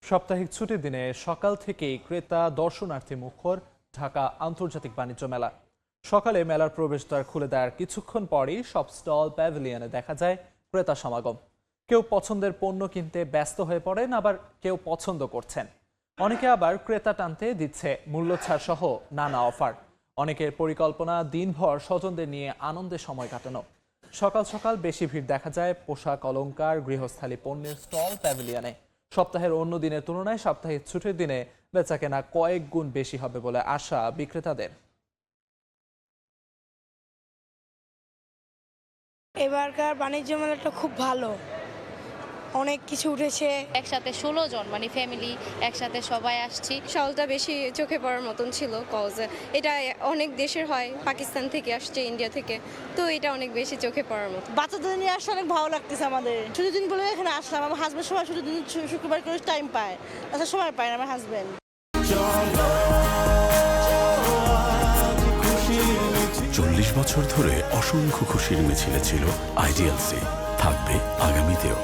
সাপ্তাহিক ছুটির দিনে সকাল থেকেই ক্রেতা দর্শনার্থী মুখর ঢাকা আন্তর্জাতিক বাণিজ্য মেলা। সকালে মেলার প্রবেশদ্বার খুলে দেওয়ার কিছুক্ষণ পরই সব স্টল প্যাভিলিয়নে দেখা যায় ক্রেতা সমাগম। কেউ পছন্দের পণ্য কিনতে ব্যস্ত হয়ে পড়েন, আবার কেউ পছন্দ করছেন। অনেকে আবার ক্রেতা টানতে দিচ্ছে মূল্যছাড় সহ নানা অফার। অনেকের পরিকল্পনা দিনভর স্বজনদের নিয়ে আনন্দে সময় কাটানো। সকাল সকাল বেশি ভিড় দেখা যায় পোশাক, অলংকার, গৃহস্থালী পণ্যের স্টল প্যাভিলিয়নে। সপ্তাহের অন্য দিনের তুলনায় সাপ্তাহিক ছুটির দিনে বেচাকেনা কয়েক গুণ বেশি হবে বলে আশা বিক্রেতাদের। এবারকার বাণিজ্য মেলাটা খুব ভালো, অনেক কিছু উঠেছে। একসাথে 16 জন মানে ফ্যামিলি একসাথে সবাই আসছি। শলটা বেশি চোখে পড়ার মতন ছিল, কজ এটা অনেক দেশের হয়, পাকিস্তান থেকে আসছে, ইন্ডিয়া থেকে, তো এটা অনেক বেশি চোখে পড়ার মতো। বাচ্চাদের নিয়ে আসলে অনেক ভালো লাগতেছে আমাদের। ছুটির দিন বলে এখানে আসলাম। আমার হাজব্যান্ড সময় ছুটির দিন শুক্রবার করে টাইম পায়, আচ্ছা সময় পায় না আমার হাজব্যান্ড। 40 বছর ধরে অসংখ্য খুশির মিছিলে ছিল আইডিএলসি, থাকবে আগামীতেও।